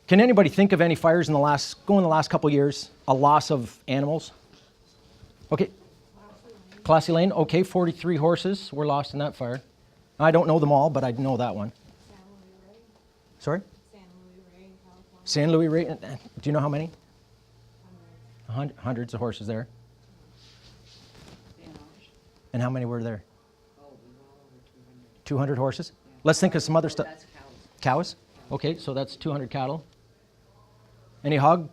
Can anybody think of any fires in the last couple of years? A loss of animals? Okay. Classy Lane, okay, 43 horses were lost in that fire. I don't know them all, but I know that one. Sorry? San Luis Rey. Do you know how many? Hundreds of horses there. And how many were there? 200 horses? Let's think of some other stuff. Cows? Okay, so that's 200 cattle. Any hog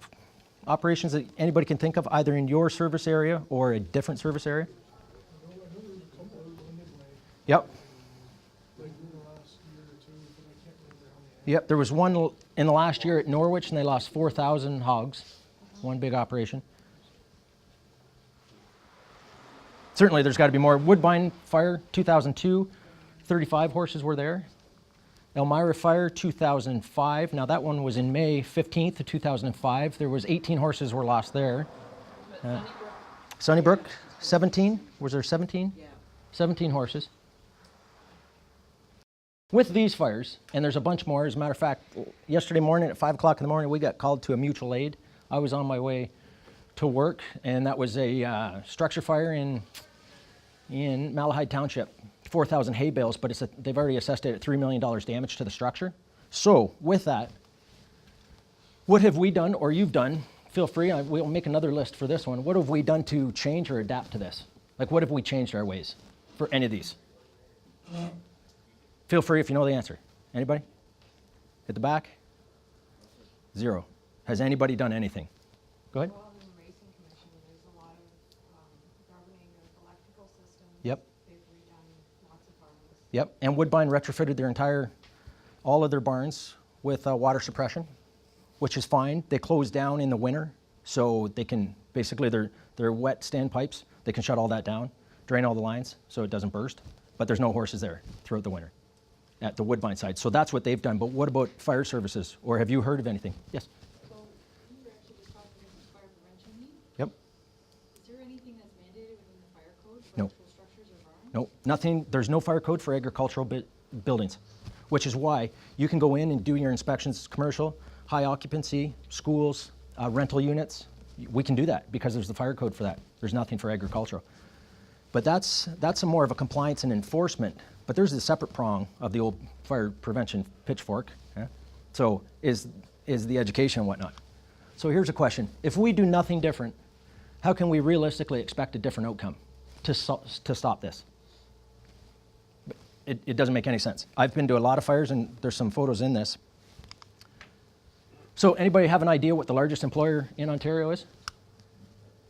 operations that anybody can think of, either in your service area or a different service area? Yep. Yep, there was one in the last year at Norwich, and they lost 4,000 hogs. One big operation. Certainly there's got to be more. Woodbine Fire, 2002, 35 horses were there. Elmira Fire, 2005. Now that one was in May 15th of 2005. There was 18 horses were lost there. Sunnybrook, 17. Was there 17? Yeah. 17 horses. With these fires, and there's a bunch more. As a matter of fact, yesterday morning at 5 o'clock in the morning, we got called to a mutual aid. I was on my way to work, and that was a structure fire in Malahide Township. 4,000 hay bales, but they've already assessed it at $3 million damage to the structure. So with that, what have we done, or you've done? Feel free, we'll make another list for this one. What have we done to change or adapt to this? Like, what have we changed our ways for any of these? Feel free if you know the answer. Anybody? At the back? Zero. Has anybody done anything? Go ahead. Well, in the racing commission, there's a lot of governing of electrical systems. Yep. They've redone lots of barns. Yep, and Woodbine retrofitted all of their barns with water suppression, which is fine. They close down in the winter, so they can, basically they're wet standpipes. They can shut all that down, drain all the lines so it doesn't burst, but there's no horses there throughout the winter at the Woodbine side. So that's what they've done, but what about fire services, or have you heard of anything? Yes? So you were actually just talking about the fire prevention meeting. Yep. Is there anything that's mandated within the fire code for No. electrical structures or barns? No, nothing. There's no fire code for agricultural buildings, which is why you can go in and do your inspections, commercial, high occupancy, schools, rental units. We can do that because there's the fire code for that. There's nothing for agricultural. But that's a more of a compliance and enforcement. But there's a separate prong of the old fire prevention pitchfork. Yeah? So is the education and whatnot. So here's a question. If we do nothing different, how can we realistically expect a different outcome to stop this? It doesn't make any sense. I've been to a lot of fires, and there's some photos in this. So anybody have an idea what the largest employer in Ontario is?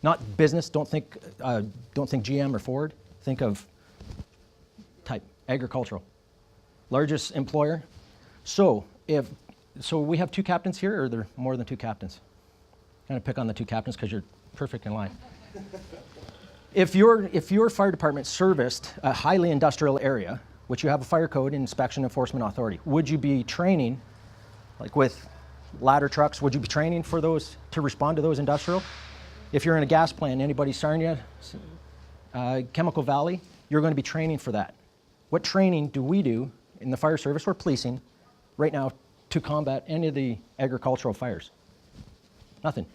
Not business, don't think GM or Ford. Think of type, agricultural. Largest employer. So we have two captains here, or are there more than two captains? I'm gonna pick on the two captains because you're perfect in line. If your fire department serviced a highly industrial area, which you have a fire code and inspection enforcement authority, would you be training, like with ladder trucks, would you be training for those to respond to those industrial? If you're in a gas plant, anybody Sarnia, Chemical Valley, you're going to be training for that. What training do we do in the fire service or policing right now to combat any of the agricultural fires? Nothing.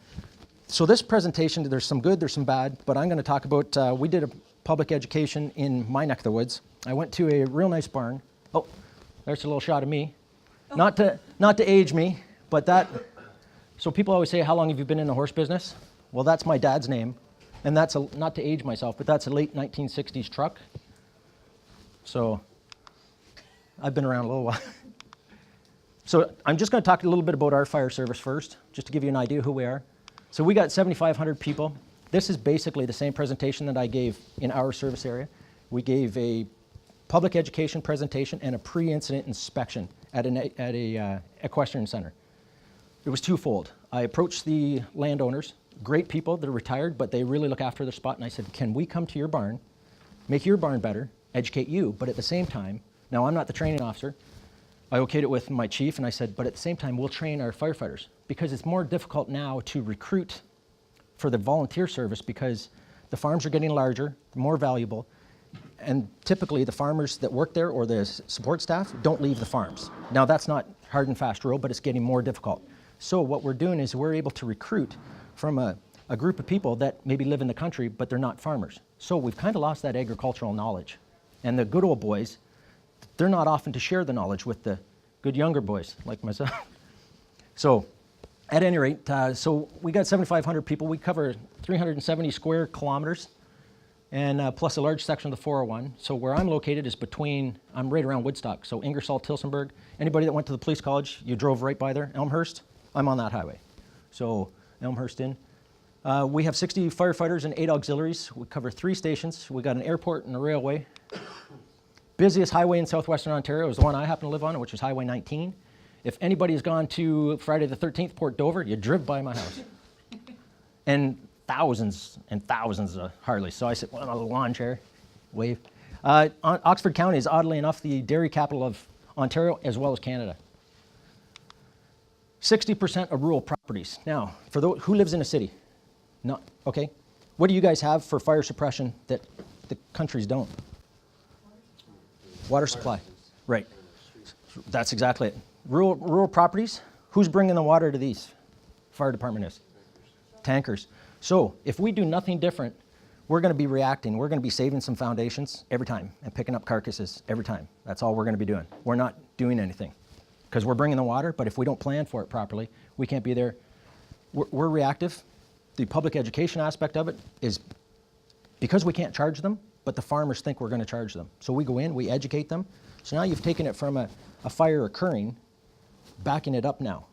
So this presentation, there's some good, there's some bad, but I'm going to talk about, we did a public education in my neck of the woods. I went to a real nice barn. Oh, there's a little shot of me. Oh. Not to age me, but that, so people always say, how long have you been in the horse business? Well, that's my dad's name, and that's, not to age myself, but that's a late 1960s truck. So I've been around a little while. So I'm just going to talk a little bit about our fire service first, just to give you an idea who we are. So we got 7,500 people. This is basically the same presentation that I gave in our service area. We gave a public education presentation and a pre-incident inspection at a equestrian center. It was twofold. I approached the landowners, great people, they're retired, but they really look after their spot, and I said, can we come to your barn, make your barn better, educate you, but at the same time, now I'm not the training officer, I okayed it with my chief, and I said, but at the same time, we'll train our firefighters, because it's more difficult now to recruit for the volunteer service because the farms are getting larger, more valuable, and typically the farmers that work there or the support staff don't leave the farms. Now that's not hard and fast rule, but it's getting more difficult. So what we're doing is we're able to recruit from a group of people that maybe live in the country, but they're not farmers. So we've kind of lost that agricultural knowledge. And the good old boys, they're not often to share the knowledge with the good younger boys like myself. So at any rate, so we got 7,500 people. We cover 370 square kilometers and plus a large section of the 401. So where I'm located is I'm right around Woodstock. So Ingersoll, Tillsonburg. Anybody that went to the police college, you drove right by there. Elmhurst, I'm on that highway. So Elmhurst in. We have 60 firefighters and 8 auxiliaries. We cover 3 stations. We got an airport and a railway. Busiest highway in southwestern Ontario is the one I happen to live on, which is Highway 19. If anybody has gone to Friday the 13th, Port Dover, you drive by my house. And thousands of Harleys. So I sit on a little lawn chair, wave. Oxford County is oddly enough the dairy capital of Ontario as well as Canada. 60% of rural properties. Now, for those who lives in a city, not okay. What do you guys have for fire suppression that the countries don't? Water supply, right? That's exactly it. Rural properties. Who's bringing the water to these? Fire department is. Tankers. So if we do nothing different, we're going to be reacting. We're going to be saving some foundations every time and picking up carcasses every time. That's all we're going to be doing. We're not doing anything because we're bringing the water, but if we don't plan for it properly, we can't be there. We're reactive. The public education aspect of it is because we can't charge them, but the farmers think we're going to charge them. So we go in, we educate them. So now you've taken it from a fire occurring, backing it up now.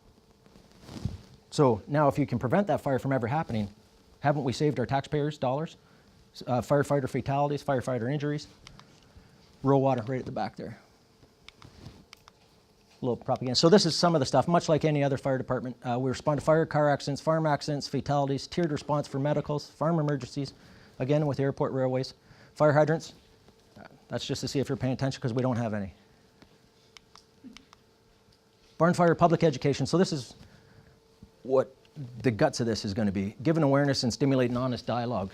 So now if you can prevent that fire from ever happening, haven't we saved our taxpayers dollars? Firefighter fatalities, firefighter injuries. Rural water right at the back there. A little propaganda. So this is some of the stuff, much like any other fire department. We respond to fire, car accidents, farm accidents, fatalities, tiered response for medicals, farm emergencies, again with airport railways. Fire hydrants, that's just to see if you're paying attention because we don't have any. Barn fire public education. So this is what the guts of this is going to be. Give an awareness and stimulate an honest dialogue